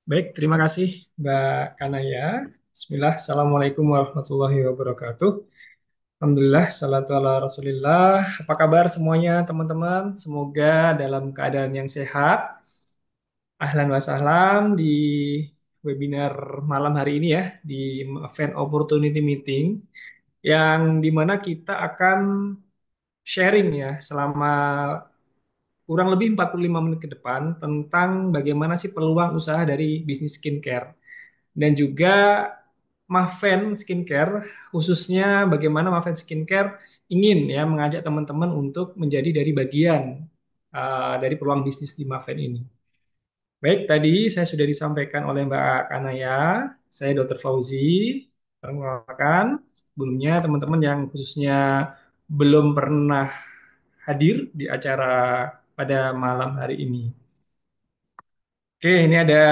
Baik, terima kasih Mbak Kanaya. Bismillah, Assalamualaikum warahmatullahi wabarakatuh. Alhamdulillah, salatu ala Rasulillah. Apa kabar semuanya teman-teman? Semoga dalam keadaan yang sehat. Ahlan wa sahlan di webinar malam hari ini ya, di Event Opportunity Meeting, yang dimana kita akan sharing ya selama kurang lebih 45 menit ke depan tentang bagaimana sih peluang usaha dari bisnis skincare. Dan juga Maven Skincare, khususnya bagaimana Maven Skincare ingin ya mengajak teman-teman untuk menjadi dari bagian dari peluang bisnis di Maven ini. Baik, tadi saya sudah disampaikan oleh Mbak Kanaya, saya Dr. Fauzi. Perkenalkan, sebelumnya teman-teman yang khususnya belum pernah hadir di acara pada malam hari ini. Oke, ini ada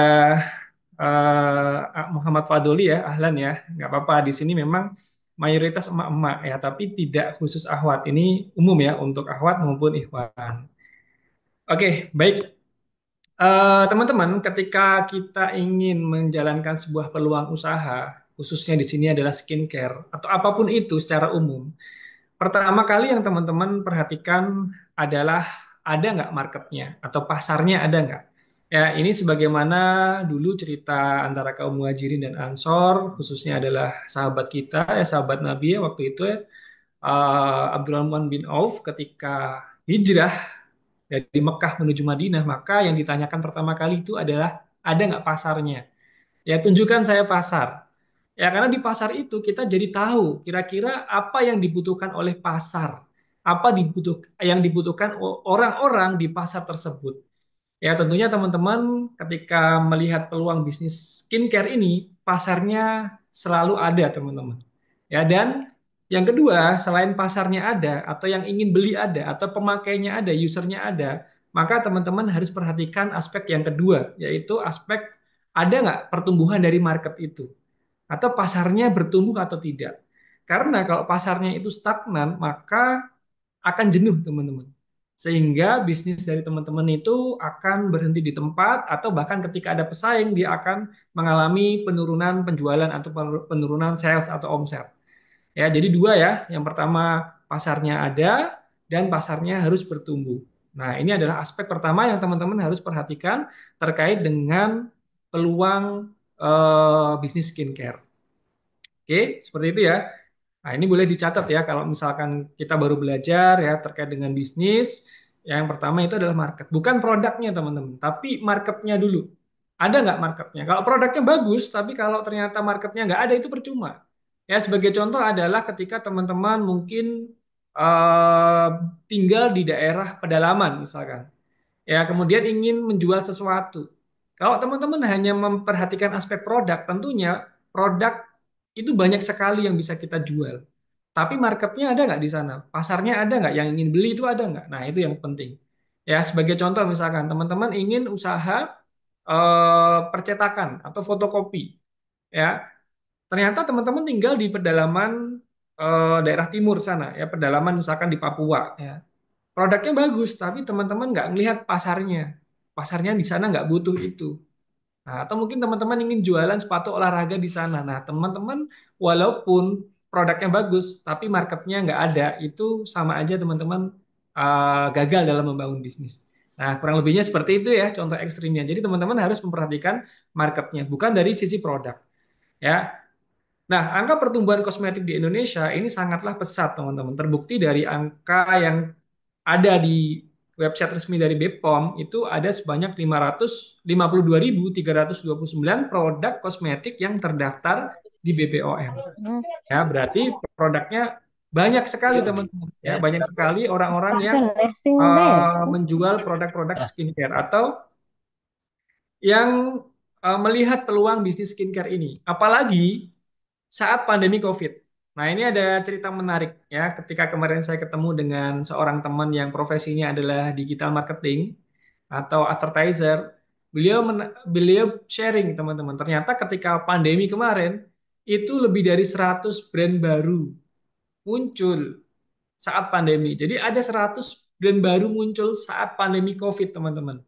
Muhammad Fadoli ya, ahlan ya, nggak apa-apa. Di sini memang mayoritas emak-emak ya, tapi tidak khusus ahwat. Ini umum ya untuk ahwat maupun ikhwan. Oke, baik. Teman-teman, ketika kita ingin menjalankan sebuah peluang usaha, khususnya di sini adalah skincare atau apapun itu secara umum, pertama kali yang teman-teman perhatikan adalah ada nggak marketnya atau pasarnya ada nggak? Ya, ini sebagaimana dulu cerita antara kaum Muhajirin dan Ansor, khususnya adalah sahabat kita, ya sahabat Nabi ya waktu itu ya, Abdurrahman bin Auf ketika hijrah dari Mekah menuju Madinah, maka yang ditanyakan pertama kali itu adalah ada nggak pasarnya? Ya, tunjukkan saya pasar. Ya, karena di pasar itu kita jadi tahu kira-kira apa yang dibutuhkan oleh pasar, apa yang dibutuhkan orang-orang di pasar tersebut. Ya, tentunya teman-teman ketika melihat peluang bisnis skincare ini, pasarnya selalu ada, teman-teman. Ya, dan yang kedua, selain pasarnya ada, atau yang ingin beli ada, atau pemakainya ada, usernya ada, maka teman-teman harus perhatikan aspek yang kedua, yaitu aspek ada nggak pertumbuhan dari market itu, atau pasarnya bertumbuh atau tidak. Karena kalau pasarnya itu stagnan, maka akan jenuh teman-teman. Sehingga bisnis dari teman-teman itu akan berhenti di tempat atau bahkan ketika ada pesaing dia akan mengalami penurunan penjualan atau penurunan sales atau omset. Ya, jadi dua ya. Yang pertama pasarnya ada dan pasarnya harus bertumbuh. Nah, ini adalah aspek pertama yang teman-teman harus perhatikan terkait dengan peluang bisnis skincare. Oke, seperti itu ya. Nah, ini boleh dicatat ya kalau misalkan kita baru belajar ya terkait dengan bisnis. Yang pertama itu adalah market, bukan produknya teman-teman, tapi marketnya dulu. Ada nggak marketnya? Kalau produknya bagus, tapi kalau ternyata marketnya nggak ada itu percuma. Ya sebagai contoh adalah ketika teman-teman mungkin eh, tinggal di daerah pedalaman misalkan. Ya kemudian ingin menjual sesuatu. Kalau teman-teman hanya memperhatikan aspek produk, tentunya produk itu banyak sekali yang bisa kita jual. Tapi marketnya ada nggak di sana? Pasarnya ada nggak? Yang ingin beli itu ada nggak? Nah, itu yang penting. Ya, sebagai contoh misalkan teman-teman ingin usaha percetakan atau fotokopi. Ya, ternyata teman-teman tinggal di pedalaman daerah timur sana, ya pedalaman misalkan di Papua. Ya. Produknya bagus, tapi teman-teman nggak ngelihat pasarnya. Pasarnya di sana nggak butuh itu. Nah, atau mungkin teman-teman ingin jualan sepatu olahraga di sana. Nah, teman-teman walaupun produknya bagus, tapi marketnya nggak ada, itu sama aja teman-teman gagal dalam membangun bisnis. Nah, kurang lebihnya seperti itu ya contoh ekstrimnya. Jadi teman-teman harus memperhatikan marketnya, bukan dari sisi produk. Ya, nah, angka pertumbuhan kosmetik di Indonesia ini sangatlah pesat, teman-teman. Terbukti dari angka yang ada di website resmi dari BPOM itu ada sebanyak 552.329 produk kosmetik yang terdaftar di BPOM. Hmm. Ya, berarti produknya banyak sekali, teman-teman. Ya, banyak sekali orang-orang yang Pakai lesing deh. menjual produk-produk skincare atau yang melihat peluang bisnis skincare ini. Apalagi saat pandemi COVID. Nah, ini ada cerita menarik ya. Ketika kemarin saya ketemu dengan seorang teman yang profesinya adalah digital marketing atau advertiser, beliau sharing teman-teman. Ternyata ketika pandemi kemarin itu lebih dari 100 brand baru muncul saat pandemi. Jadi ada 100 brand baru muncul saat pandemi COVID, teman-teman.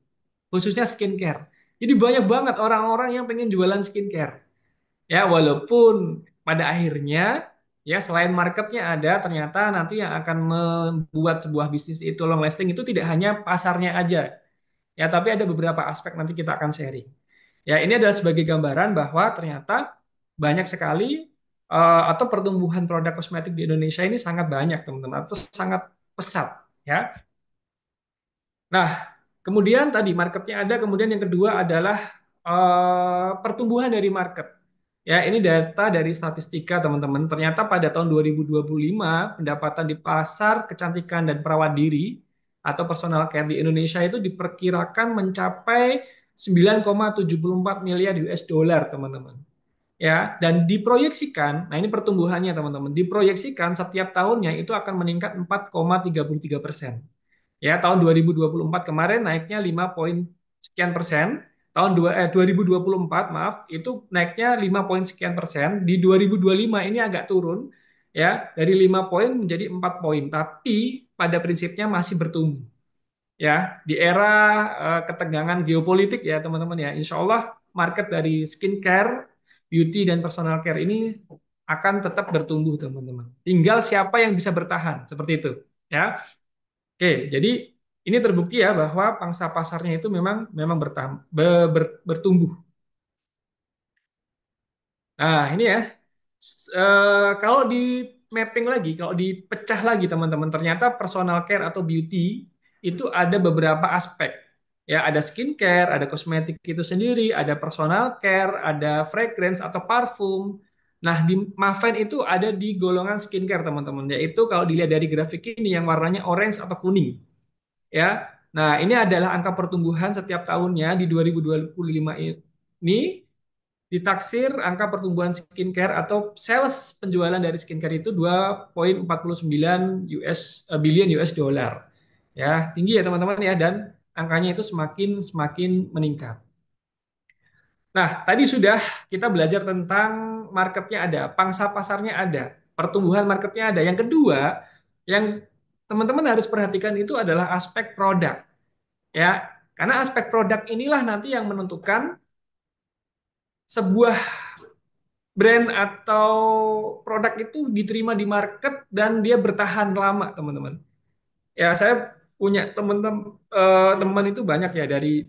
Khususnya skincare. Jadi banyak banget orang-orang yang pengen jualan skincare. Ya, walaupun pada akhirnya ya selain marketnya ada, ternyata nanti yang akan membuat sebuah bisnis itu long lasting itu tidak hanya pasarnya aja. Ya, tapi ada beberapa aspek nanti kita akan sharing. Ya, ini adalah sebagai gambaran bahwa ternyata banyak sekali atau pertumbuhan produk kosmetik di Indonesia ini sangat banyak, teman-teman, atau sangat pesat, ya. Nah, kemudian tadi marketnya ada, kemudian yang kedua adalah pertumbuhan dari market. Ya, ini data dari statistika, teman-teman. Ternyata pada tahun 2025, pendapatan di pasar kecantikan dan perawat diri atau personal care di Indonesia itu diperkirakan mencapai 9,74 miliar US dollar, teman-teman. Ya, dan diproyeksikan, nah ini pertumbuhannya, teman-teman, diproyeksikan setiap tahunnya itu akan meningkat 4,33%. Ya, tahun 2024 kemarin naiknya 5 poin sekian persen. Tahun 2024, maaf, itu naiknya 5 poin sekian persen. Di 2025 ini agak turun ya, dari 5 poin menjadi 4 poin, tapi pada prinsipnya masih bertumbuh. Ya, di era ketegangan geopolitik ya, teman-teman ya. Insya Allah market dari skincare, beauty dan personal care ini akan tetap bertumbuh, teman-teman. Tinggal siapa yang bisa bertahan, seperti itu. Ya. Oke, jadi ini terbukti ya bahwa pangsa pasarnya itu memang memang bertumbuh. Nah, ini ya. Kalau di mapping lagi, kalau dipecah lagi teman-teman, ternyata personal care atau beauty itu ada beberapa aspek. Ya, ada skincare, ada kosmetik itu sendiri, ada personal care, ada fragrance atau parfum. Nah, di Maven itu ada di golongan skincare, teman-teman. Yaitu kalau dilihat dari grafik ini yang warnanya orange atau kuning. Ya. Nah, ini adalah angka pertumbuhan setiap tahunnya di 2025 ini ditaksir angka pertumbuhan skincare atau sales penjualan dari skincare itu 2,49 billion US dollar. Ya, tinggi ya teman-teman ya, dan angkanya itu semakin semakin meningkat. Nah, tadi sudah kita belajar tentang marketnya ada, pangsa pasarnya ada, pertumbuhan marketnya ada. Yang kedua, yang teman-teman harus perhatikan itu adalah aspek produk, ya. Karena aspek produk inilah nanti yang menentukan sebuah brand atau produk itu diterima di market dan dia bertahan lama, teman-teman. Ya, saya punya teman itu banyak ya dari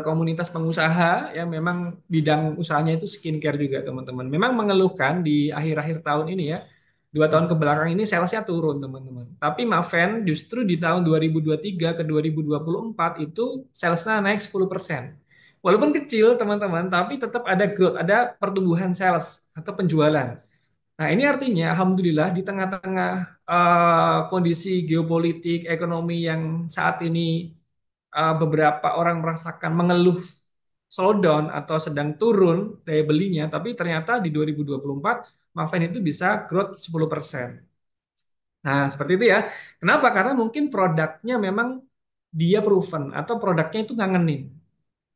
komunitas pengusaha yang memang bidang usahanya itu skincare juga, teman-teman. Memang mengeluhkan di akhir-akhir tahun ini ya, 2 tahun ke belakang ini salesnya turun, teman-teman. Tapi Maven justru di tahun 2023 ke 2024 itu salesnya naik 10%. Walaupun kecil, teman-teman, tapi tetap ada growth, ada pertumbuhan sales atau penjualan. Nah, ini artinya alhamdulillah di tengah-tengah kondisi geopolitik, ekonomi yang saat ini beberapa orang merasakan mengeluh slowdown atau sedang turun daya belinya, tapi ternyata di 2024 Maven itu bisa growth 10%. Nah, seperti itu ya. Kenapa? Karena mungkin produknya memang dia proven atau produknya itu ngangenin,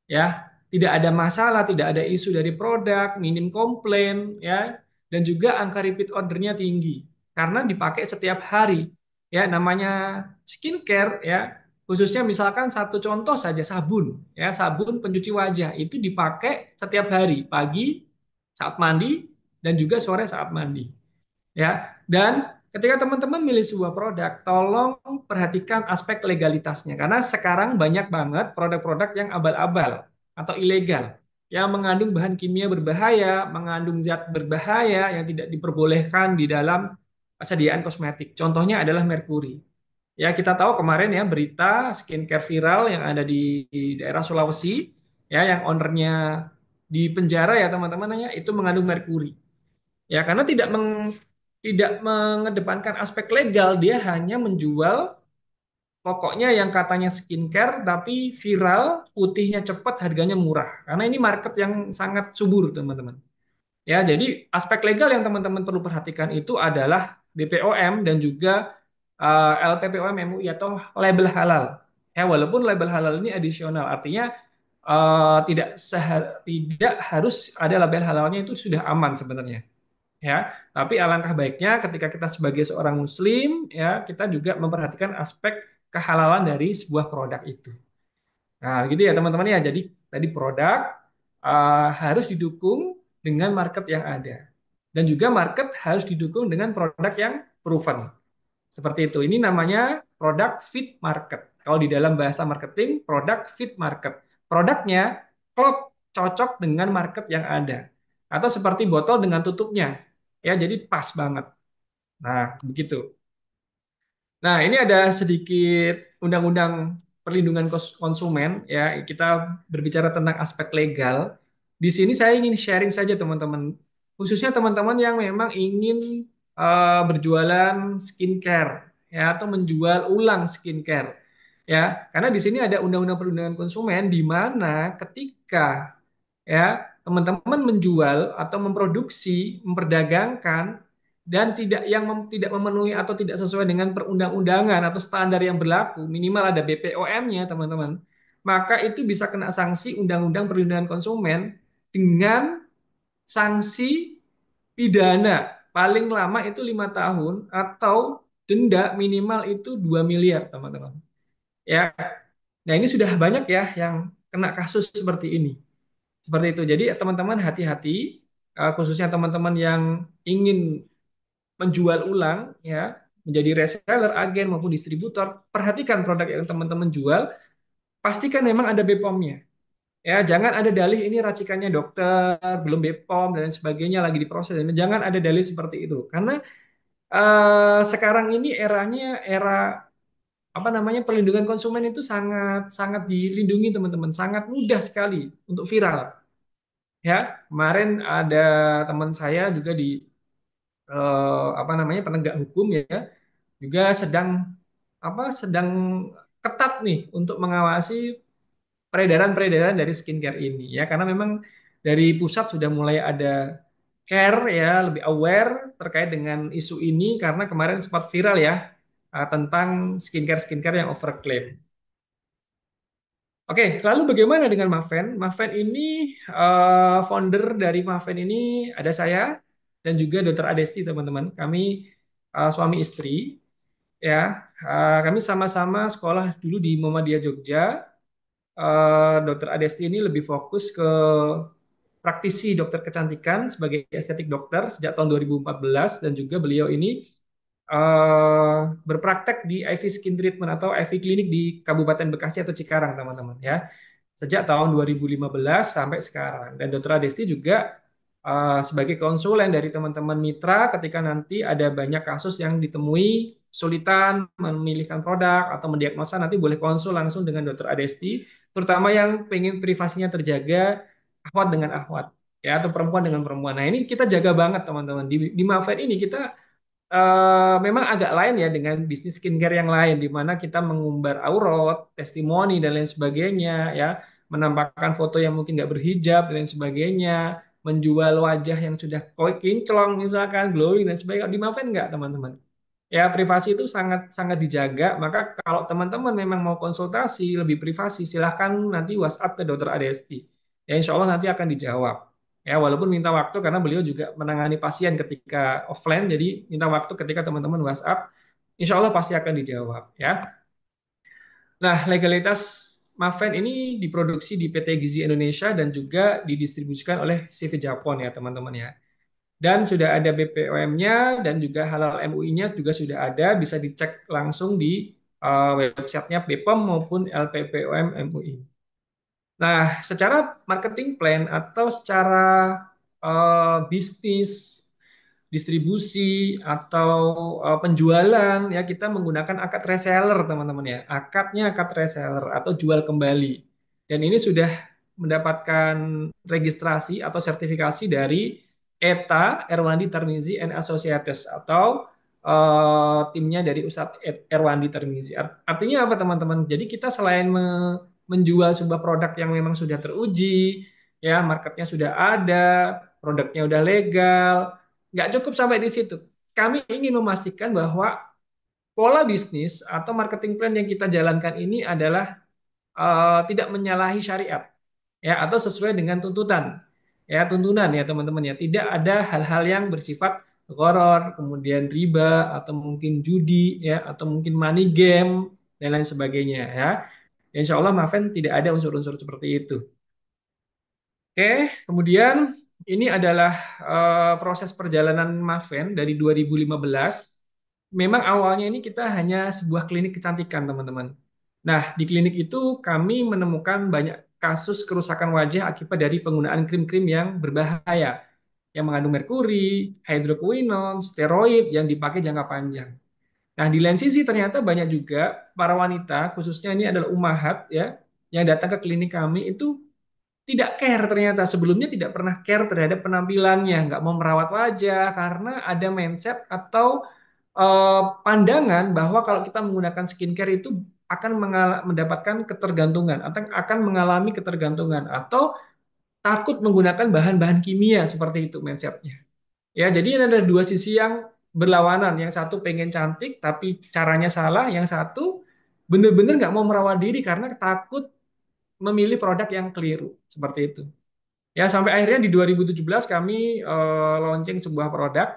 ya, tidak ada masalah, tidak ada isu dari produk, minim komplain, ya, dan juga angka repeat ordernya tinggi karena dipakai setiap hari. Ya, namanya skincare ya, khususnya misalkan satu contoh saja sabun, ya, sabun pencuci wajah itu dipakai setiap hari, pagi saat mandi dan juga sore saat mandi. Ya, dan ketika teman-teman milih sebuah produk, tolong perhatikan aspek legalitasnya karena sekarang banyak banget produk-produk yang abal-abal atau ilegal yang mengandung bahan kimia berbahaya, mengandung zat berbahaya yang tidak diperbolehkan di dalam persediaan kosmetik. Contohnya adalah merkuri. Ya, kita tahu kemarin ya berita skincare viral yang ada di daerah Sulawesi, ya, yang ownernya di penjara ya teman-teman ya, itu mengandung merkuri. Ya, karena tidak mengedepankan aspek legal, dia hanya menjual pokoknya yang katanya skincare tapi viral, putihnya cepat, harganya murah. Karena ini market yang sangat subur, teman-teman. Ya, jadi aspek legal yang teman-teman perlu perhatikan itu adalah BPOM dan juga LPPOM MUI atau label halal. Ya, walaupun label halal ini additional, artinya tidak harus ada label halalnya itu sudah aman sebenarnya, ya. Tapi alangkah baiknya ketika kita sebagai seorang muslim ya, kita juga memperhatikan aspek kehalalan dari sebuah produk itu. Nah, gitu ya teman-teman ya. Jadi tadi produk harus didukung dengan market yang ada. Dan juga market harus didukung dengan produk yang proven. Seperti itu. Ini namanya produk fit market. Kalau di dalam bahasa marketing, produk fit market. Produknya klop cocok dengan market yang ada. Atau seperti botol dengan tutupnya. Ya, jadi pas banget. Nah, begitu. Nah, ini ada sedikit undang-undang perlindungan konsumen ya. Kita berbicara tentang aspek legal. Di sini saya ingin sharing saja teman-teman, khususnya teman-teman yang memang ingin berjualan skincare ya atau menjual ulang skincare ya. Karena di sini ada undang-undang perlindungan konsumen di mana ketika ya teman-teman menjual atau memproduksi, memperdagangkan dan tidak memenuhi atau tidak sesuai dengan perundang-undangan atau standar yang berlaku, minimal ada BPOM-nya, teman-teman, maka itu bisa kena sanksi Undang-Undang Perlindungan Konsumen dengan sanksi pidana paling lama itu 5 tahun atau denda minimal itu 2 miliar, teman-teman. Ya, nah ini sudah banyak ya yang kena kasus seperti ini. Seperti itu. Jadi teman-teman hati-hati, khususnya teman-teman yang ingin menjual ulang ya, menjadi reseller, agen maupun distributor, perhatikan produk yang teman-teman jual, pastikan memang ada BPOM-nya. Ya, jangan ada dalih ini racikannya dokter, belum BPOM dan lain sebagainya lagi diproses. Jangan ada dalih seperti itu. Karena sekarang ini eranya era apa namanya perlindungan konsumen itu sangat sangat dilindungi teman-teman, sangat mudah sekali untuk viral. Ya, kemarin ada teman saya juga di apa namanya penegak hukum ya, juga sedang ketat nih untuk mengawasi peredaran-peredaran dari skincare ini ya, karena memang dari pusat sudah mulai ada care ya, lebih aware terkait dengan isu ini karena kemarin sempat viral ya tentang skincare-skincare yang overclaim. Oke, lalu bagaimana dengan Maven? Maven ini founder dari Maven ini ada saya dan juga Dr. Adesti teman-teman. Kami suami istri ya. Kami sama-sama sekolah dulu di Muhammadiyah Jogja. Dr. Adesti ini lebih fokus ke praktisi dokter kecantikan sebagai estetik dokter sejak tahun 2014 dan juga beliau ini berpraktek di IV Skin Treatment atau IV Klinik di Kabupaten Bekasi atau Cikarang teman-teman ya sejak tahun 2015 sampai sekarang. Dan Dr. Adesti juga sebagai konsulen dari teman-teman mitra ketika nanti ada banyak kasus yang ditemui kesulitan memilihkan produk atau mendiagnosa, nanti boleh konsul langsung dengan Dr. Adesti, terutama yang pengen privasinya terjaga, akhwat dengan akhwat ya atau perempuan dengan perempuan. Nah, ini kita jaga banget teman-teman. Di Maven ini kita memang agak lain ya dengan bisnis skincare yang lain di mana kita mengumbar aurat, testimoni dan lain sebagainya ya, menampakkan foto yang mungkin nggak berhijab dan lain sebagainya, menjual wajah yang sudah kinclong misalkan, glowing dan sebagainya. Di Maven nggak teman-teman. Ya, privasi itu sangat sangat dijaga. Maka kalau teman-teman memang mau konsultasi lebih privasi, silahkan nanti WhatsApp ke Dokter Adesti. Ya, insya Allah nanti akan dijawab. Ya, walaupun minta waktu karena beliau juga menangani pasien ketika offline, jadi minta waktu ketika teman-teman WhatsApp, insya Allah pasti akan dijawab. Ya, nah legalitas Maven ini diproduksi di PT Gizi Indonesia dan juga didistribusikan oleh CV Japon ya teman-teman ya. Dan sudah ada BPOM-nya dan juga halal MUI-nya juga sudah ada, bisa dicek langsung di websitenya BPOM maupun LPPOM MUI. Nah, secara marketing plan atau secara bisnis distribusi atau penjualan ya kita menggunakan akad reseller teman-teman ya. Akadnya akad reseller atau jual kembali. Dan ini sudah mendapatkan registrasi atau sertifikasi dari ETA Erwandi Tarmizi and Associates atau timnya dari Ustadz Erwandi Tarmizi. Artinya apa teman-teman? Jadi kita selain menjual sebuah produk yang memang sudah teruji, ya marketnya sudah ada, produknya udah legal, nggak cukup sampai di situ. Kami ingin memastikan bahwa pola bisnis atau marketing plan yang kita jalankan ini adalah tidak menyalahi syariat, ya atau sesuai dengan tuntunan ya teman-teman ya. Tidak ada hal-hal yang bersifat gharar, kemudian riba atau mungkin judi ya atau mungkin money game dan lain sebagainya ya. Ya, insya Allah Maven tidak ada unsur-unsur seperti itu. Oke, kemudian ini adalah proses perjalanan Maven dari 2015. Memang awalnya ini kita hanya sebuah klinik kecantikan, teman-teman. Nah, di klinik itu kami menemukan banyak kasus kerusakan wajah akibat dari penggunaan krim-krim yang berbahaya, yang mengandung merkuri, hidroquinone, steroid yang dipakai jangka panjang. Nah, di lain sisi ternyata banyak juga para wanita, khususnya ini adalah umahat ya, yang datang ke klinik kami itu tidak care ternyata sebelumnya tidak pernah care terhadap penampilannya, nggak mau merawat wajah karena ada mindset atau pandangan bahwa kalau kita menggunakan skincare itu akan mendapatkan ketergantungan atau akan mengalami ketergantungan atau takut menggunakan bahan-bahan kimia seperti itu mindsetnya. Ya, jadi ini ada dua sisi yang berlawanan. Yang satu pengen cantik tapi caranya salah, yang satu bener-bener nggak mau merawat diri karena takut memilih produk yang keliru seperti itu. Ya, sampai akhirnya di 2017 kami launching sebuah produk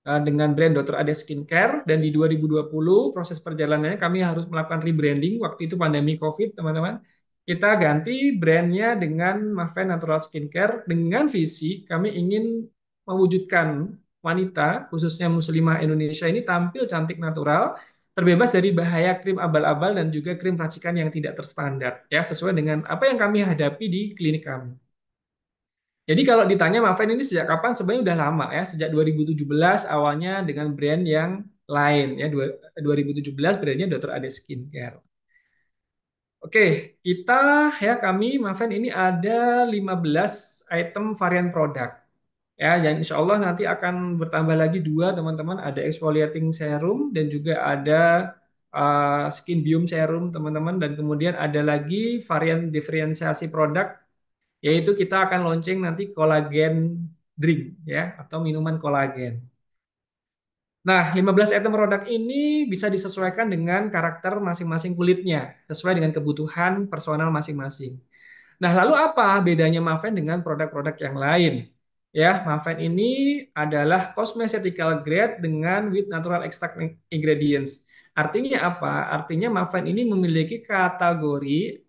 dengan brand Dr. Ade Skincare dan di 2020 proses perjalanannya kami harus melakukan rebranding waktu itu pandemi COVID, teman-teman. Kita ganti brandnya dengan Maven Natural Skincare dengan visi kami ingin mewujudkan wanita khususnya muslimah Indonesia ini tampil cantik natural, terbebas dari bahaya krim abal-abal dan juga krim racikan yang tidak terstandar ya sesuai dengan apa yang kami hadapi di klinik kami. Jadi kalau ditanya Maven ini sejak kapan? Sebenarnya udah lama ya, sejak 2017 awalnya dengan brand yang lain ya. 2017 brandnya Dr. Ade Skincare. Oke, kita ya kami Maven ini ada 15 item varian produk. Ya, yang insya Allah nanti akan bertambah lagi dua teman-teman. Ada exfoliating serum dan juga ada skin biome serum teman-teman. Dan kemudian ada lagi varian diferensiasi produk yaitu kita akan launching nanti kolagen drink ya atau minuman kolagen. Nah, 15 item produk ini bisa disesuaikan dengan karakter masing-masing kulitnya, sesuai dengan kebutuhan personal masing-masing. Nah, lalu apa bedanya Maven dengan produk-produk yang lain? Ya, Maven ini adalah cosmeceutical grade dengan with natural extract ingredients. Artinya apa? Artinya Maven ini memiliki kategori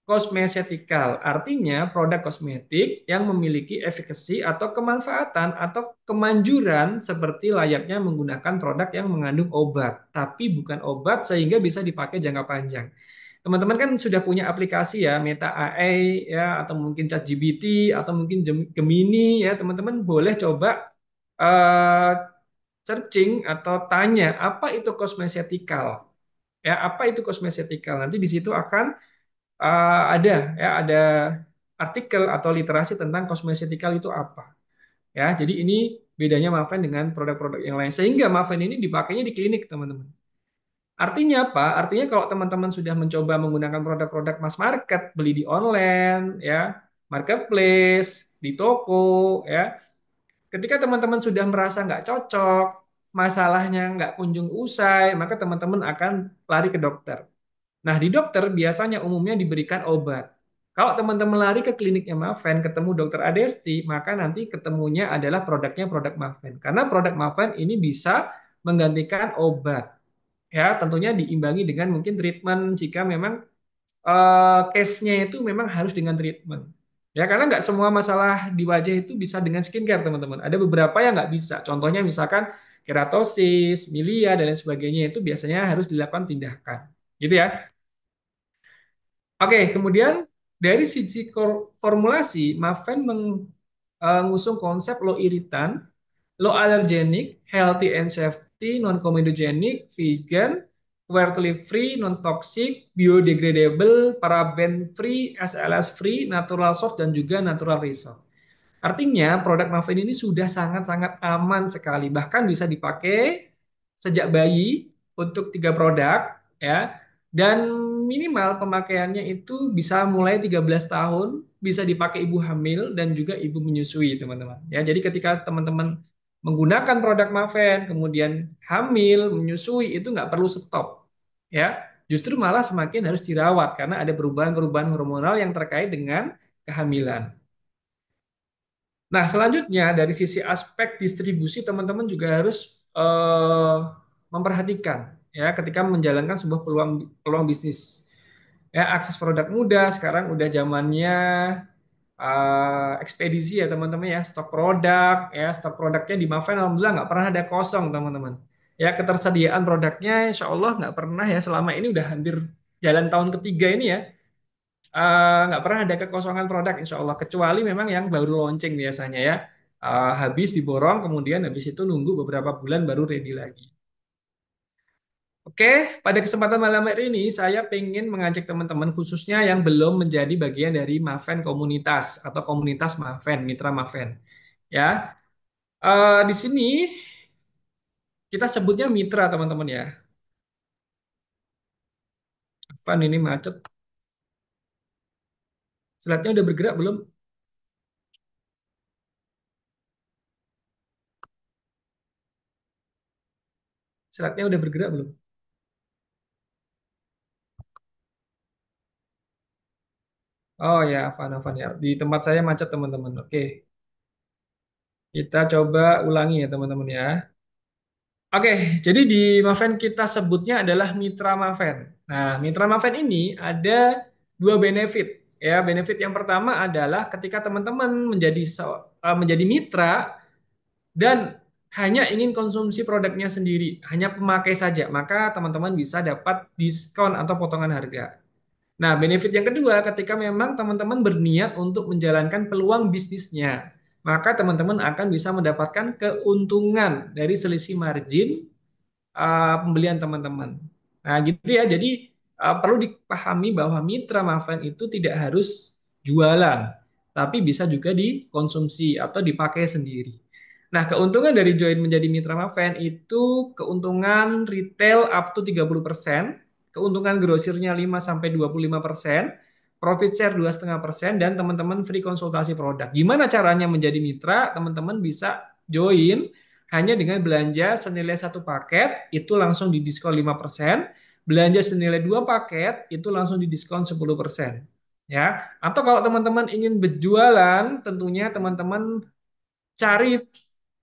kosmetikal, artinya produk kosmetik yang memiliki efikasi atau kemanfaatan atau kemanjuran seperti layaknya menggunakan produk yang mengandung obat, tapi bukan obat sehingga bisa dipakai jangka panjang. Teman-teman kan sudah punya aplikasi ya, Meta AI ya, atau mungkin ChatGPT atau mungkin Gemini ya, teman-teman boleh coba eh, searching atau tanya apa itu kosmetikal ya, apa itu kosmetikal. Nanti di situ akan ada ya ada artikel atau literasi tentang cosmeceutical itu apa ya. Jadi ini bedanya Maven dengan produk-produk yang lain sehingga Maven ini dipakainya di klinik, teman-teman. Artinya apa? Artinya kalau teman-teman sudah mencoba menggunakan produk-produk mass market, beli di online ya, marketplace, di toko ya. Ketika teman-teman sudah merasa nggak cocok, masalahnya nggak kunjung usai, maka teman-teman akan lari ke dokter. Nah, di dokter biasanya umumnya diberikan obat. Kalau teman-teman lari ke kliniknya Maven, ketemu dokter Adesti, maka nanti ketemunya adalah produknya produk Maven. Karena produk Maven ini bisa menggantikan obat. Ya, tentunya diimbangi dengan mungkin treatment jika memang case-nya itu memang harus dengan treatment. Ya, karena nggak semua masalah di wajah itu bisa dengan skincare, teman-teman. Ada beberapa yang nggak bisa. Contohnya misalkan keratosis, milia, dan lain sebagainya itu biasanya harus dilakukan tindakan. Gitu ya. Oke, kemudian dari sisi formulasi, Maven mengusung konsep low iritan, low allergenic, healthy and safety, non-comedogenic, vegan, cruelty free, non-toxic, biodegradable, paraben free, SLS free, natural source dan juga natural result. Artinya produk Maven ini sudah sangat-sangat aman sekali, bahkan bisa dipakai sejak bayi untuk tiga produk ya. Dan minimal pemakaiannya itu bisa mulai 13 tahun, bisa dipakai ibu hamil dan juga ibu menyusui, teman-teman. Ya, jadi ketika teman-teman menggunakan produk Maven, kemudian hamil, menyusui itu nggak perlu stop. Ya, justru malah semakin harus dirawat karena ada perubahan-perubahan hormonal yang terkait dengan kehamilan. Nah, selanjutnya dari sisi aspek distribusi teman-teman juga harus memperhatikan ya ketika menjalankan sebuah peluang peluang bisnis. Ya, akses produk mudah. Sekarang udah zamannya ekspedisi ya teman-teman ya, stok produk ya, stok produknya di Maven alhamdulillah nggak pernah ada kosong teman-teman. Ya, ketersediaan produknya insya Allah nggak pernah ya, selama ini udah hampir jalan tahun ketiga ini ya, nggak pernah ada kekosongan produk insya Allah, kecuali memang yang baru launching biasanya ya. Habis diborong kemudian habis itu nunggu beberapa bulan baru ready lagi. Oke, pada kesempatan malam hari ini saya pengen mengajak teman-teman khususnya yang belum menjadi bagian dari Maven komunitas atau komunitas Maven, mitra Maven. Ya, di sini kita sebutnya mitra teman-teman ya. Van ini macet. Slide-nya udah bergerak belum? Slide-nya udah bergerak belum? Oh ya, Van ya. Di tempat saya macet teman-teman. Oke, kita coba ulangi ya teman-teman ya. Oke, jadi di Maven kita sebutnya adalah mitra Maven. Nah, mitra Maven ini ada dua benefit. Ya, benefit yang pertama adalah ketika teman-teman menjadi mitra dan hanya ingin konsumsi produknya sendiri, hanya pemakai saja, maka teman-teman bisa dapat diskon atau potongan harga. Nah, benefit yang kedua, ketika memang teman-teman berniat untuk menjalankan peluang bisnisnya, maka teman-teman akan bisa mendapatkan keuntungan dari selisih margin pembelian teman-teman. Nah, gitu ya. Jadi perlu dipahami bahwa mitra Maven itu tidak harus jualan, tapi bisa juga dikonsumsi atau dipakai sendiri. Nah, keuntungan dari join menjadi mitra Maven itu keuntungan retail up to 30%, keuntungan grosirnya 5 sampai 25%, profit share 2,5%, dan teman-teman free konsultasi produk. Gimana caranya menjadi mitra? Teman-teman bisa join hanya dengan belanja senilai satu paket itu langsung didiskon 5%, belanja senilai dua paket itu langsung didiskon 10%. Ya, atau kalau teman-teman ingin berjualan, tentunya teman-teman cari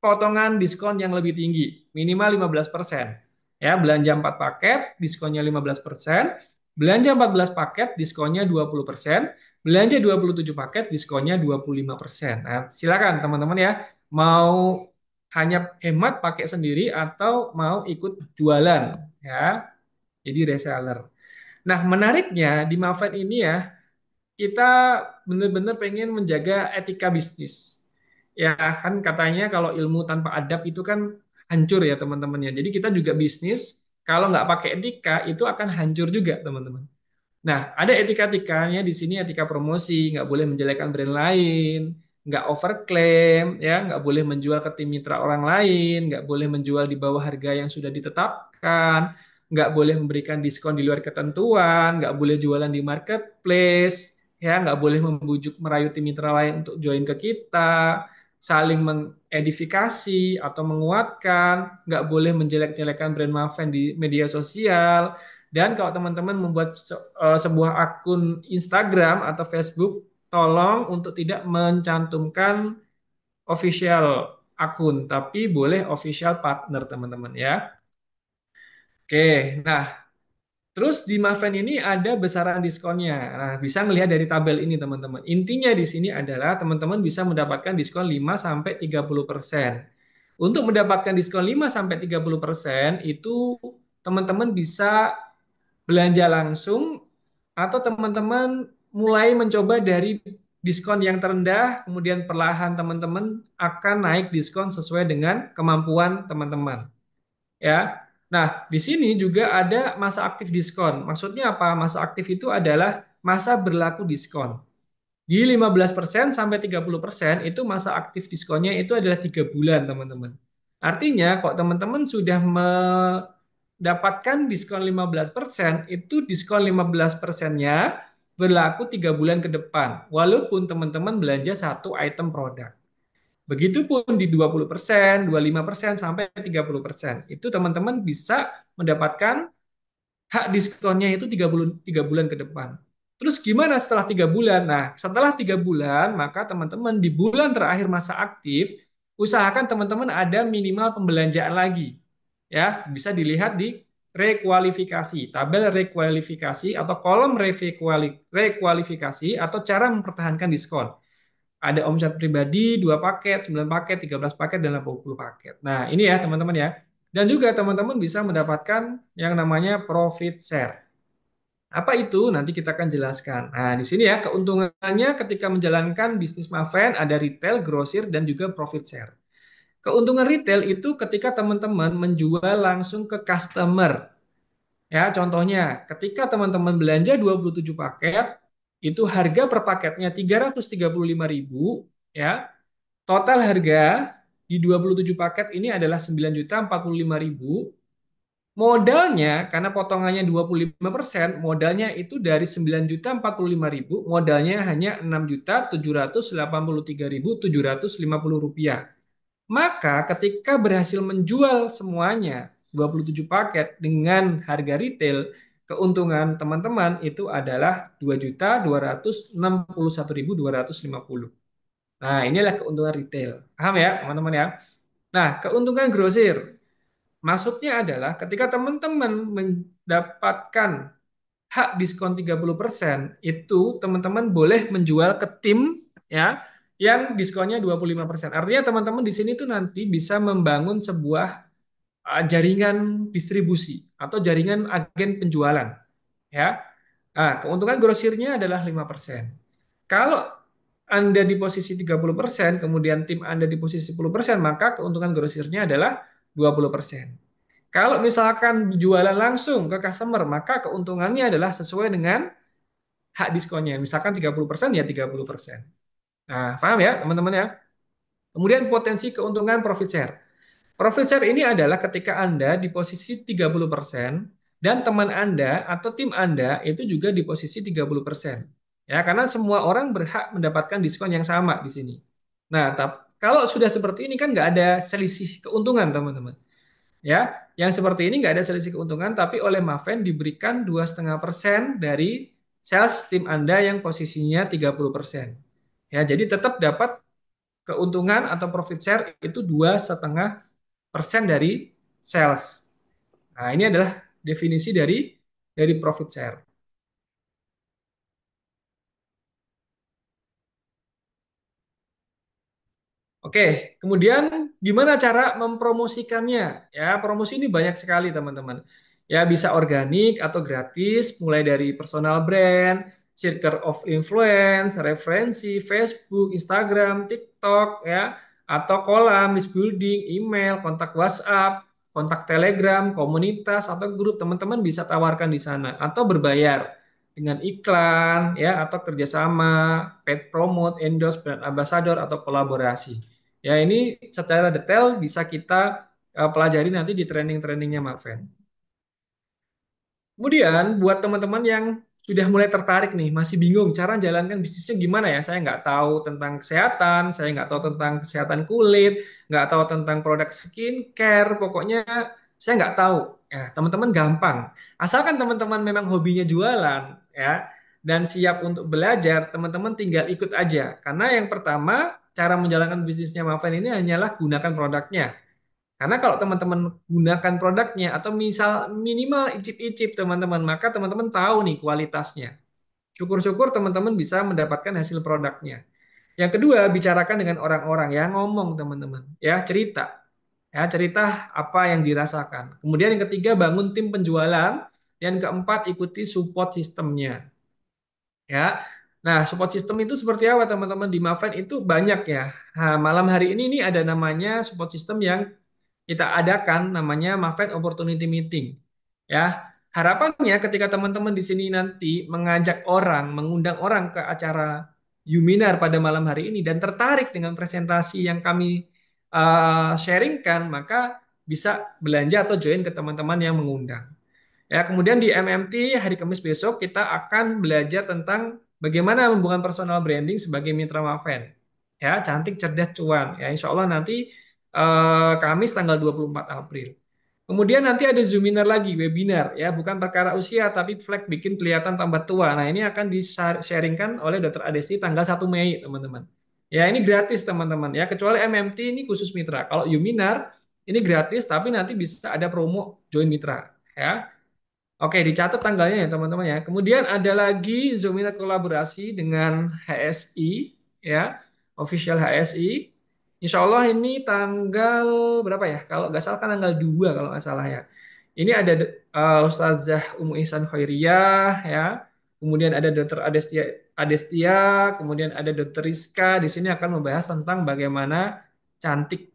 potongan diskon yang lebih tinggi, minimal 15%. Ya, belanja 4 paket, diskonnya 15%, belanja 14 paket, diskonnya 20%, belanja 27 paket, diskonnya 25%. Nah, silakan teman-teman ya, mau hanya hemat pakai sendiri atau mau ikut jualan ya, jadi reseller. Nah, menariknya di Maven ini ya, kita benar-benar pengen menjaga etika bisnis. Ya kan katanya kalau ilmu tanpa adab itu kan hancur ya teman-teman ya. Jadi kita juga bisnis kalau nggak pakai etika itu akan hancur juga teman-teman. Nah, ada etika-etikanya di sini, etika promosi, nggak boleh menjelekkan brand lain, nggak overclaim, ya, nggak boleh menjual ke tim mitra orang lain, nggak boleh menjual di bawah harga yang sudah ditetapkan, nggak boleh memberikan diskon di luar ketentuan, nggak boleh jualan di marketplace, ya, nggak boleh membujuk merayu tim mitra lain untuk join ke kita, saling mengedifikasi atau menguatkan, nggak boleh menjelek-jelekan brand Maven di media sosial, dan kalau teman-teman membuat sebuah akun Instagram atau Facebook, tolong untuk tidak mencantumkan official akun, tapi boleh official partner teman-teman ya. Oke, nah terus di Maven ini ada besaran diskonnya. Nah, bisa melihat dari tabel ini teman-teman. Intinya di sini adalah teman-teman bisa mendapatkan diskon 5 sampai 30%. Untuk mendapatkan diskon 5 sampai 30% itu teman-teman bisa belanja langsung atau teman-teman mulai mencoba dari diskon yang terendah, kemudian perlahan teman-teman akan naik diskon sesuai dengan kemampuan teman-teman. Ya. Nah, di sini juga ada masa aktif diskon. Maksudnya apa? Masa aktif itu adalah masa berlaku diskon. Di 15% sampai 30% itu masa aktif diskonnya itu adalah 3 bulan, teman-teman. Artinya, kok teman-teman sudah mendapatkan diskon 15%, itu diskon 15%-nya berlaku 3 bulan ke depan, walaupun teman-teman belanja satu item produk. Begitupun di 20%, 25% sampai 30%. Itu teman-teman bisa mendapatkan hak diskonnya itu 3 bulan ke depan. Terus gimana setelah 3 bulan? Nah, setelah 3 bulan, maka teman-teman di bulan terakhir masa aktif, usahakan teman-teman ada minimal pembelanjaan lagi. Ya, bisa dilihat di rekualifikasi, tabel rekualifikasi atau kolom rekualifikasi atau cara mempertahankan diskon. Ada omset pribadi, 2 paket, 9 paket, 13 paket, dan 80 paket. Nah, ini ya teman-teman ya. Dan juga teman-teman bisa mendapatkan yang namanya profit share. Apa itu? Nanti kita akan jelaskan. Nah, di sini ya keuntungannya ketika menjalankan bisnis Maven ada retail, grosir, dan juga profit share. Keuntungan retail itu ketika teman-teman menjual langsung ke customer. Ya, contohnya ketika teman-teman belanja 27 paket, itu harga per paketnya 335.000 ya. Total harga di 27 paket ini adalah 9.045.000. Modalnya, karena potongannya 25%, modalnya itu dari 9.045.000, modalnya hanya 6.783.750 rupiah. Maka ketika berhasil menjual semuanya 27 paket dengan harga retail, keuntungan teman-teman itu adalah 2.261.250. Nah, inilah keuntungan retail. Paham ya, teman-teman ya? Nah, keuntungan grosir. Maksudnya adalah ketika teman-teman mendapatkan hak diskon 30%, itu teman-teman boleh menjual ke tim ya yang diskonnya 25%. Artinya teman-teman di sini tuh nanti bisa membangun sebuah jaringan distribusi atau jaringan agen penjualan ya. Nah, keuntungan grosirnya adalah 5%. Kalau Anda di posisi 30%, kemudian tim Anda di posisi 10%, maka keuntungan grosirnya adalah 20%. Kalau misalkan jualan langsung ke customer, maka keuntungannya adalah sesuai dengan hak diskonnya. Misalkan 30% ya 30%. Nah, paham ya teman-teman ya? Kemudian potensi keuntungan profit share. Profit share ini adalah ketika Anda di posisi 30% dan teman Anda atau tim Anda itu juga di posisi 30%. Ya, karena semua orang berhak mendapatkan diskon yang sama di sini. Nah, kalau sudah seperti ini kan nggak ada selisih keuntungan, teman-teman. Ya, yang seperti ini nggak ada selisih keuntungan, tapi oleh Maven diberikan 2,5% dari sales tim Anda yang posisinya 30%. Ya, jadi tetap dapat keuntungan atau profit share itu 2,5% dari sales. Nah, ini adalah definisi dari profit share. Oke, kemudian gimana cara mempromosikannya? Ya, promosi ini banyak sekali, teman-teman. Ya, bisa organik atau gratis, mulai dari personal brand, circle of influence, referensi, Facebook, Instagram, TikTok, ya, atau kolam, list building, email, kontak WhatsApp, kontak Telegram, komunitas atau grup teman-teman bisa tawarkan di sana atau berbayar dengan iklan, ya, atau kerjasama, paid promote, endorse, brand ambassador atau kolaborasi. Ya, ini secara detail bisa kita pelajari nanti di training-trainingnya Marven. Kemudian buat teman-teman yang sudah mulai tertarik nih, masih bingung cara jalankan bisnisnya gimana ya? Saya nggak tahu tentang kesehatan, saya nggak tahu tentang kesehatan kulit, nggak tahu tentang produk skincare, pokoknya saya nggak tahu. Ya, teman-teman gampang. Asalkan teman-teman memang hobinya jualan, ya, dan siap untuk belajar, teman-teman tinggal ikut aja. Karena yang pertama, cara menjalankan bisnisnya Maven ini hanyalah gunakan produknya. Karena kalau teman-teman gunakan produknya atau misal minimal icip-icip teman-teman, maka teman-teman tahu nih kualitasnya. Syukur-syukur teman-teman bisa mendapatkan hasil produknya. Yang kedua, bicarakan dengan orang-orang ya, ngomong teman-teman, ya cerita. Ya, cerita apa yang dirasakan. Kemudian yang ketiga, bangun tim penjualan. Yang keempat, ikuti support sistemnya. Ya. Nah, support system itu seperti apa teman-teman di Maven itu banyak ya. Nah, malam hari ini nih ada namanya support system yang kita adakan namanya Maven Opportunity Meeting. Ya, harapannya ketika teman-teman di sini nanti mengajak orang, mengundang orang ke acara Yuminar pada malam hari ini dan tertarik dengan presentasi yang kami sharingkan, maka bisa belanja atau join ke teman-teman yang mengundang. Ya, kemudian di MMT hari Kamis besok kita akan belajar tentang bagaimana membangun personal branding sebagai mitra Maven. Ya, cantik, cerdas, cuan. Ya, insya Allah nanti Kamis tanggal 24 April. Kemudian nanti ada Zoominar lagi, webinar. Ya, bukan perkara usia, tapi flag bikin kelihatan tambah tua. Nah, ini akan di-sharingkan oleh Dr. Adesti tanggal 1 Mei, teman-teman. Ya, ini gratis, teman-teman. Ya, kecuali MMT ini khusus mitra. Kalau Yuminar, ini gratis, tapi nanti bisa ada promo join mitra. ya. Oke, dicatat tanggalnya ya teman-teman ya. Kemudian ada lagi Zomina kolaborasi dengan HSI ya, official HSI. Insya Allah ini tanggal berapa ya? Kalau nggak salah kan tanggal 2 kalau nggak salah ya. Ini ada Ustazah Umu Ihsan Khairiyah ya. Kemudian ada Dr. Adestia, kemudian ada Dr. Rizka. Di sini akan membahas tentang bagaimana cantik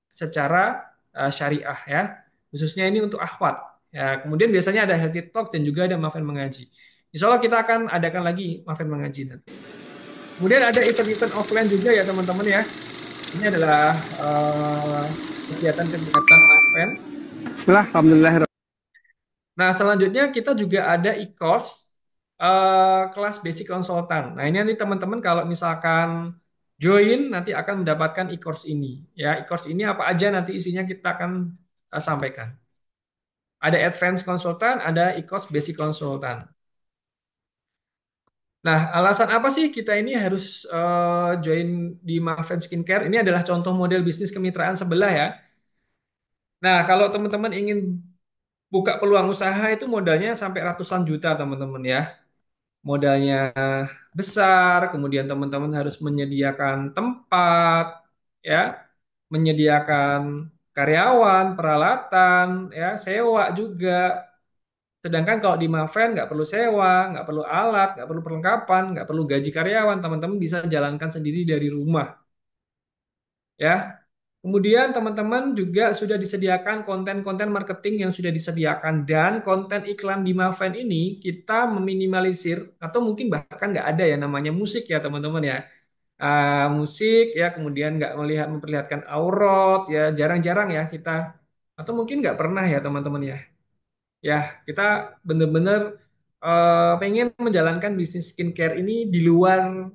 secara syariah ya, khususnya ini untuk akhwat. Ya, kemudian biasanya ada healthy talk dan juga ada mahfil mengaji. Insya Allah kita akan adakan lagi mahfil mengaji nanti. Kemudian ada event-event offline juga ya teman-teman ya. Ini adalah kegiatan-kegiatan mahfil. Bismillah, alhamdulillah. Nah, selanjutnya kita juga ada e-course kelas basic konsultan. Nah, ini nanti teman-teman kalau misalkan join nanti akan mendapatkan e-course ini. Ya, e-course ini apa aja nanti isinya kita akan sampaikan. Ada advance konsultan, ada e-course basic konsultan. Nah, alasan apa sih kita ini harus join di Maven Skincare? Ini adalah contoh model bisnis kemitraan sebelah ya. Nah, kalau teman-teman ingin buka peluang usaha itu modalnya sampai ratusan juta teman-teman ya. Modalnya besar, kemudian teman-teman harus menyediakan tempat, ya, menyediakan karyawan, peralatan, ya, sewa juga. Sedangkan kalau di Maven nggak perlu sewa, nggak perlu alat, nggak perlu perlengkapan, nggak perlu gaji karyawan, teman-teman bisa jalankan sendiri dari rumah, ya. Kemudian teman-teman juga sudah disediakan konten-konten marketing yang sudah disediakan dan konten iklan di Maven ini kita meminimalisir atau mungkin bahkan nggak ada ya namanya musik ya teman-teman ya. Musik ya kemudian nggak memperlihatkan aurat ya jarang-jarang ya kita atau mungkin nggak pernah ya teman-teman ya. Ya kita bener-bener pengen menjalankan bisnis skincare ini di luar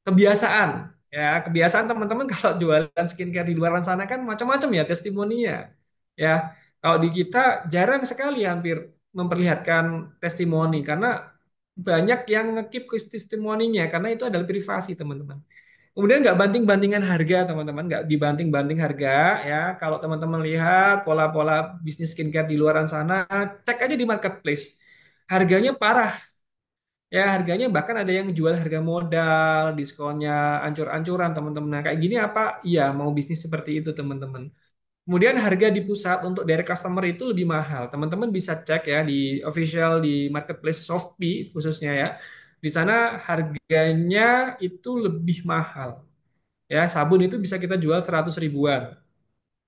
kebiasaan ya kebiasaan teman-teman kalau jualan skincare di luar sana kan macam-macam ya testimoninya ya kalau di kita jarang sekali hampir memperlihatkan testimoni karena banyak yang ngekip testimoninya karena itu adalah privasi teman-teman. Kemudian nggak banting-bantingan harga teman-teman, nggak dibanting-banting harga ya. Kalau teman-teman lihat pola-pola bisnis skincare di luaran sana, cek aja di marketplace. Harganya parah. Ya, harganya bahkan ada yang jual harga modal, diskonnya ancur-ancuran, teman-teman. Nah, kayak gini apa? Iya, mau bisnis seperti itu, teman-teman. Kemudian harga di pusat untuk direct customer itu lebih mahal. Teman-teman bisa cek ya di official di marketplace Shopee khususnya ya. Di sana harganya itu lebih mahal. Ya, sabun itu bisa kita jual 100 ribuan.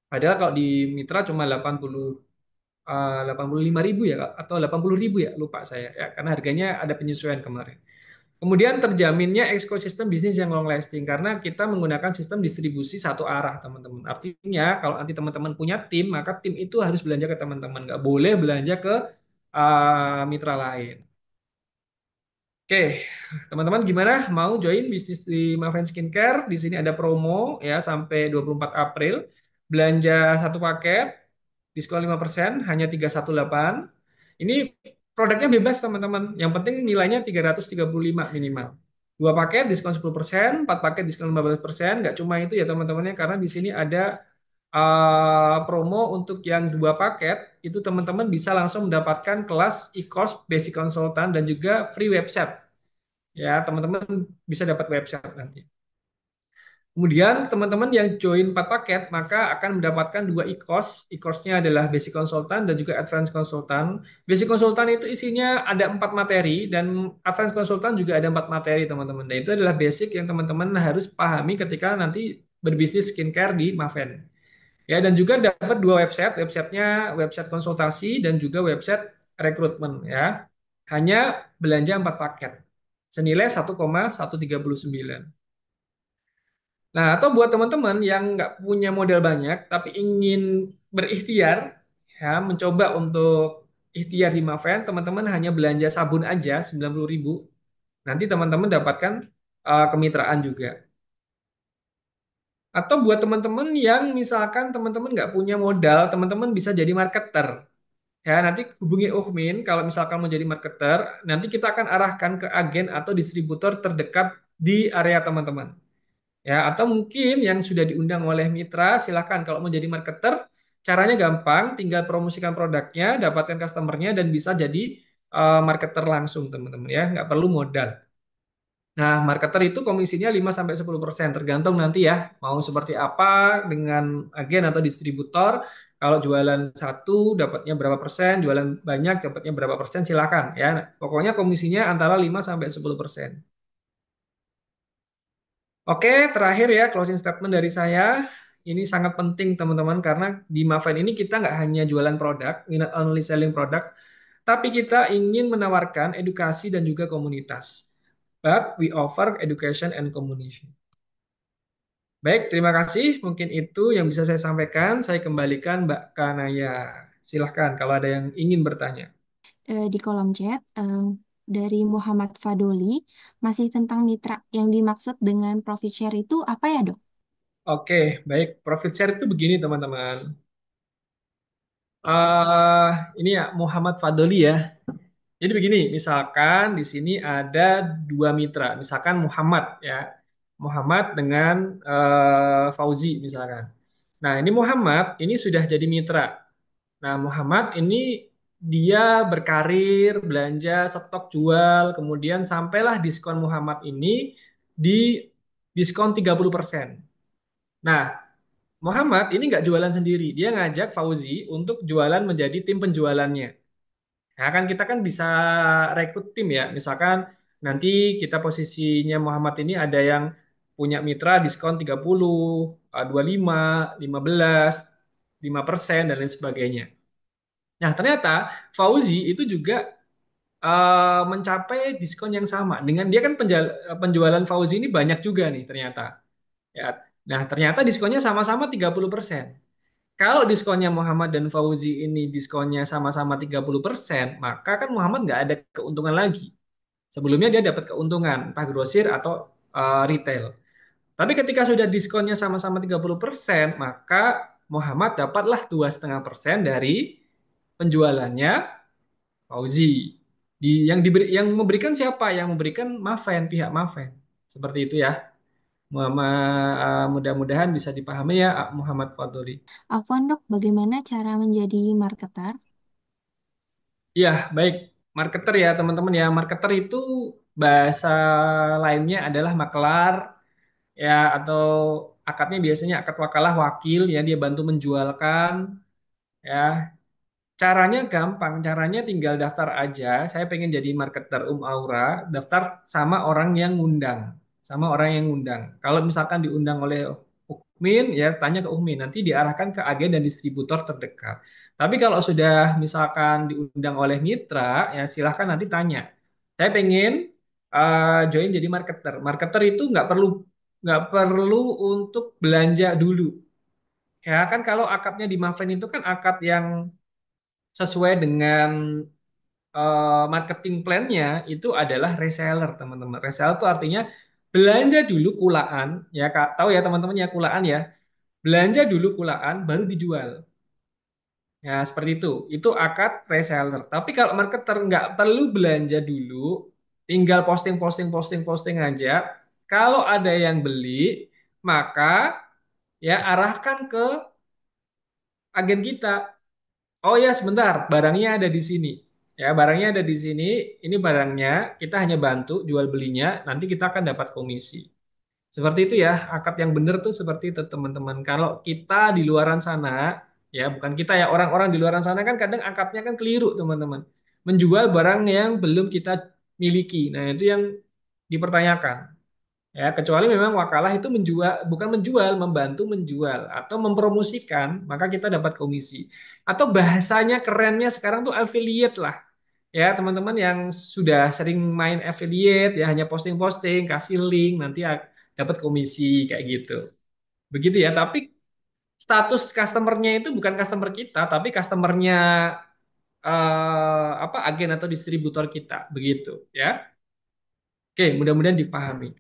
Padahal kalau di Mitra cuma 85 ribu ya Kak, atau 80 ribu ya lupa saya ya karena harganya ada penyesuaian kemarin. Kemudian terjaminnya ekosistem bisnis yang long lasting karena kita menggunakan sistem distribusi satu arah teman-teman. Artinya kalau nanti teman-teman punya tim maka tim itu harus belanja ke teman-teman, nggak boleh belanja ke mitra lain. Oke, teman-teman gimana? Mau join bisnis di Maven Skincare? Di sini ada promo ya sampai 24 April. Belanja satu paket, diskon 5% hanya 318. Ini produknya bebas teman-teman. Yang penting nilainya 335 minimal. Dua paket diskon 10%, 4 paket diskon 15%. Nggak cuma itu ya teman-temannya karena di sini ada promo untuk yang dua paket itu teman-teman bisa langsung mendapatkan kelas e-course basic consultant dan juga free website. Ya, teman-teman bisa dapat website nanti. Kemudian teman-teman yang join 4 paket maka akan mendapatkan dua e-course. E-course-nya adalah Basic Consultant dan juga Advanced Consultant. Basic Consultant itu isinya ada 4 materi dan Advanced Consultant juga ada 4 materi teman-teman. Dan itu adalah basic yang teman-teman harus pahami ketika nanti berbisnis skincare di Maven. Ya, dan juga dapat dua website, websitenya website konsultasi dan juga website rekrutmen ya. Hanya belanja 4 paket senilai 1,139. Nah, atau buat teman-teman yang nggak punya modal banyak tapi ingin berikhtiar ya mencoba untuk ikhtiar di Maven, teman-teman hanya belanja sabun aja 90 ribu. Nanti teman-teman dapatkan kemitraan juga. Atau buat teman-teman yang misalkan teman-teman nggak punya modal, teman-teman bisa jadi marketer. Ya, nanti hubungi Uhmin kalau misalkan mau jadi marketer, nanti kita akan arahkan ke agen atau distributor terdekat di area teman-teman. Ya, atau mungkin yang sudah diundang oleh mitra, silakan kalau mau jadi marketer, Caranya gampang, tinggal promosikan produknya, dapatkan customernya, dan bisa jadi marketer langsung, teman-teman ya. Nggak perlu modal. Nah, marketer itu komisinya 5-10%, tergantung nanti ya, mau seperti apa dengan agen atau distributor. Kalau jualan satu dapatnya berapa persen, jualan banyak dapatnya berapa persen, silakan ya. Nah, pokoknya komisinya antara 5-10%. Oke, terakhir ya closing statement dari saya. Ini sangat penting teman-teman karena di Maven ini kita nggak hanya jualan produk, not only selling produk, tapi kita ingin menawarkan edukasi dan juga komunitas. But we offer education and community. Baik, terima kasih. Mungkin itu yang bisa saya sampaikan. Saya kembalikan Mbak Kanaya. Silahkan kalau ada yang ingin bertanya. Di kolom chat dari Muhammad Fadoli masih tentang mitra yang dimaksud dengan profit share itu apa ya, Dok? Oke, baik. Profit share itu begini teman-teman. Ini ya Muhammad Fadoli ya. Jadi begini, misalkan di sini ada dua mitra, misalkan Muhammad ya, Muhammad dengan Fauzi misalkan. Nah ini Muhammad ini sudah jadi mitra. Nah Muhammad ini dia berkarir, belanja, stok jual, kemudian sampailah diskon Muhammad ini di diskon 30%. Nah Muhammad ini nggak jualan sendiri, dia ngajak Fauzi untuk jualan menjadi tim penjualannya. Nah, kan kita kan bisa rekrut tim ya. Misalkan nanti kita posisinya Muhammad ini ada yang punya mitra diskon 30, 25, 15, 5% dan lain sebagainya. Nah, ternyata Fauzi itu juga mencapai diskon yang sama. Dengan dia kan penjualan Fauzi ini banyak juga nih ternyata. Ya. Nah, ternyata diskonnya sama-sama 30%. Kalau diskonnya Muhammad dan Fauzi ini diskonnya sama-sama 30%, maka kan Muhammad nggak ada keuntungan lagi. Sebelumnya dia dapat keuntungan, entah grosir atau retail. Tapi ketika sudah diskonnya sama-sama 30%, maka Muhammad dapatlah 2,5% dari penjualannya Fauzi. Yang memberikan siapa? Yang memberikan Maven, pihak Maven. Seperti itu ya. Mudah-mudahan bisa dipahami ya Muhammad Fadli. Afwan, Dok, bagaimana cara menjadi marketer? Iya, baik. Marketer ya, teman-teman ya. Marketer itu bahasa lainnya adalah maklar ya atau akadnya biasanya akad wakalah wakil ya dia bantu menjualkan ya. Caranya gampang, caranya tinggal daftar aja. Saya pengen jadi marketer Aura, daftar sama orang yang ngundang, sama orang yang ngundang. Kalau misalkan diundang oleh Ukmin, ya tanya ke Ukmin, nanti diarahkan ke agen dan distributor terdekat. Tapi kalau sudah misalkan diundang oleh mitra, ya silahkan nanti tanya. Saya pengen join jadi marketer. Marketer itu nggak perlu untuk belanja dulu. Ya kan kalau akadnya di Maven itu kan akad yang sesuai dengan marketing plan-nya itu adalah reseller, teman-teman. Reseller itu artinya belanja dulu kulaan, ya Kak. Tahu ya teman-teman ya kulaan ya. Belanja dulu kulaan baru dijual. Ya, seperti itu. Itu akad reseller. Tapi kalau marketer nggak perlu belanja dulu, tinggal posting, posting, posting, posting aja. Kalau ada yang beli, maka ya arahkan ke agen kita. Oh ya, sebentar, barangnya ada di sini. Ya, barangnya ada di sini. Ini barangnya, kita hanya bantu jual belinya, nanti kita akan dapat komisi. Seperti itu ya, akad yang benar tuh seperti itu teman-teman. Kalau kita di luaran sana, ya bukan kita ya, orang-orang di luaran sana kan kadang akadnya kan keliru teman-teman. Menjual barang yang belum kita miliki. Nah, itu yang dipertanyakan. Ya, kecuali memang wakalah itu menjual, bukan menjual, membantu menjual atau mempromosikan, maka kita dapat komisi. Atau bahasanya kerennya sekarang tuh affiliate lah. Ya, teman-teman yang sudah sering main affiliate ya hanya posting-posting, kasih link, nanti dapat komisi kayak gitu. Begitu ya, tapi status customernya itu bukan customer kita, tapi customernya apa agen atau distributor kita, begitu ya. Oke, mudah-mudahan dipahami.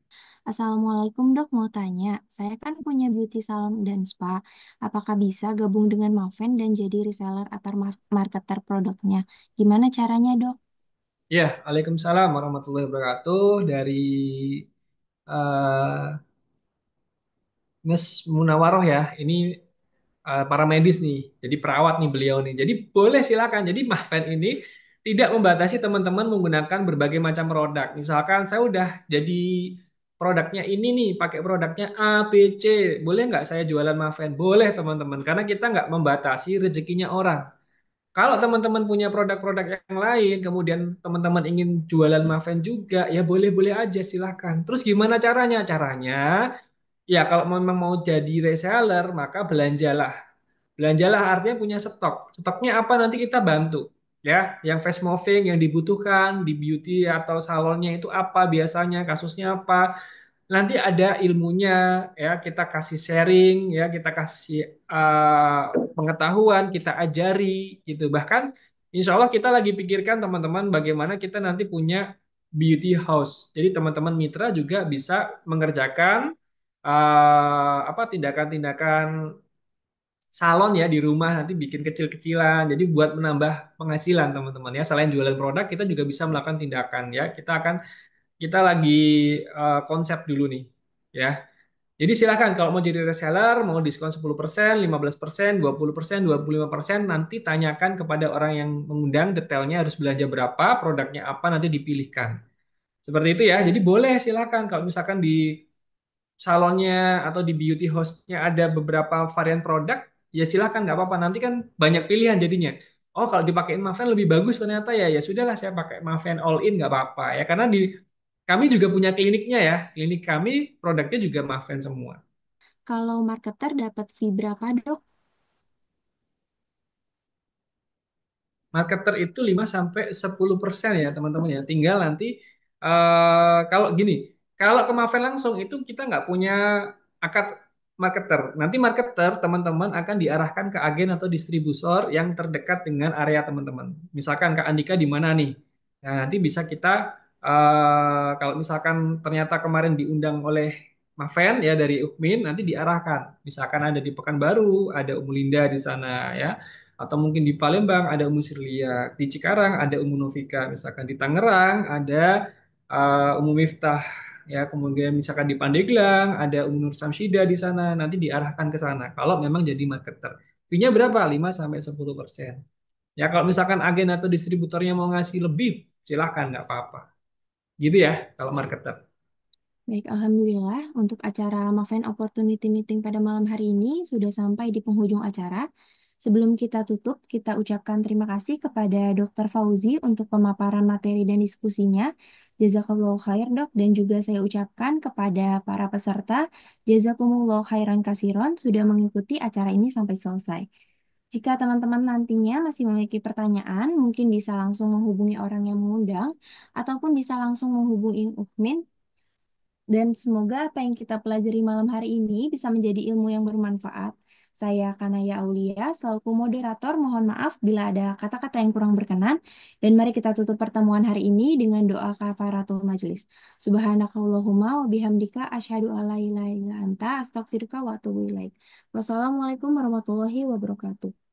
Assalamualaikum, Dok, mau tanya. Saya kan punya beauty salon dan spa. Apakah bisa gabung dengan Maven dan jadi reseller atau marketer produknya? Gimana caranya, Dok? Ya, Waalaikumsalam warahmatullahi wabarakatuh dari eh Miss Munawaroh ya. Ini para medis nih, jadi perawat nih beliau nih. Jadi boleh silakan. Jadi Mahfen ini tidak membatasi teman-teman menggunakan berbagai macam produk. Misalkan saya udah jadi produknya ini nih, pakai produknya A, B, C. Boleh nggak saya jualan Mahfen? Boleh teman-teman, karena kita nggak membatasi rezekinya orang. Kalau teman-teman punya produk-produk yang lain, kemudian teman-teman ingin jualan Maven juga, ya boleh-boleh aja silahkan. Terus gimana caranya? Caranya, ya kalau memang mau jadi reseller, maka belanjalah. Belanjalah artinya punya stok. Stoknya apa nanti kita bantu. Ya, yang fast moving, yang dibutuhkan di beauty atau salonnya itu apa biasanya, kasusnya apa. Nanti ada ilmunya, ya kita kasih sharing, ya kita kasih pengetahuan, kita ajari gitu. Bahkan insya Allah kita lagi pikirkan teman-teman bagaimana kita nanti punya beauty house. Jadi teman-teman mitra juga bisa mengerjakan apa tindakan-tindakan salon ya di rumah nanti bikin kecil-kecilan. Jadi buat menambah penghasilan teman-teman ya. Selain jualan produk, kita juga bisa melakukan tindakan ya. Kita lagi konsep dulu nih ya. Jadi silakan kalau mau jadi reseller, mau diskon 10%, 15%, 20%, 25%, nanti tanyakan kepada orang yang mengundang detailnya harus belanja berapa, produknya apa, nanti dipilihkan. Seperti itu ya. Jadi boleh silakan kalau misalkan di salonnya atau di beauty hostnya ada beberapa varian produk, ya silakan nggak apa-apa. Nanti kan banyak pilihan jadinya. Oh kalau dipakein Maven lebih bagus ternyata ya, ya sudahlah saya pakai Maven all in nggak apa-apa ya. Karena di kami juga punya kliniknya ya. Klinik kami produknya juga Maven semua. Kalau marketer dapat fee berapa, Dok? Marketer itu 5 sampai 10% ya teman-teman ya. Tinggal nanti kalau gini, kalau ke Maven langsung itu kita nggak punya akad marketer. Nanti marketer teman-teman akan diarahkan ke agen atau distributor yang terdekat dengan area teman-teman. Misalkan Kak Andika di mana nih? Nah, nanti bisa kita kalau misalkan ternyata kemarin diundang oleh Maven ya dari Ukmin nanti diarahkan. Misalkan ada di Pekanbaru, ada Umu Linda di sana ya atau mungkin di Palembang ada Umu Sirlia, di Cikarang ada Umu Novika, misalkan di Tangerang ada Umu Miftah, ya kemudian misalkan di Pandeglang ada Umu Nur Samsida di sana, nanti diarahkan ke sana. Kalau memang jadi marketer, fee-nya berapa? 5 sampai 10%. Ya kalau misalkan agen atau distributornya mau ngasih lebih, silahkan nggak apa-apa. Gitu ya kalau marketer. Baik, Alhamdulillah untuk acara Maven Opportunity Meeting pada malam hari ini sudah sampai di penghujung acara. Sebelum kita tutup, kita ucapkan terima kasih kepada Dr. Fauzi untuk pemaparan materi dan diskusinya. Jazakallahu khair, Dok. Dan juga saya ucapkan kepada para peserta, Jazakumullahu khairan kasiron sudah mengikuti acara ini sampai selesai. Jika teman-teman nantinya masih memiliki pertanyaan, mungkin bisa langsung menghubungi orang yang mengundang, ataupun bisa langsung menghubungi Ukmin. Dan semoga apa yang kita pelajari malam hari ini bisa menjadi ilmu yang bermanfaat. Saya Kanaya Aulia, selaku moderator. Mohon maaf bila ada kata-kata yang kurang berkenan. Dan mari kita tutup pertemuan hari ini dengan doa kafaratul majlis. Subhanakallahumma wa bihamdika asyhadu alla ilaha illa anta astaghfiruka wa atubu ilaik. Wassalamualaikum warahmatullahi wabarakatuh.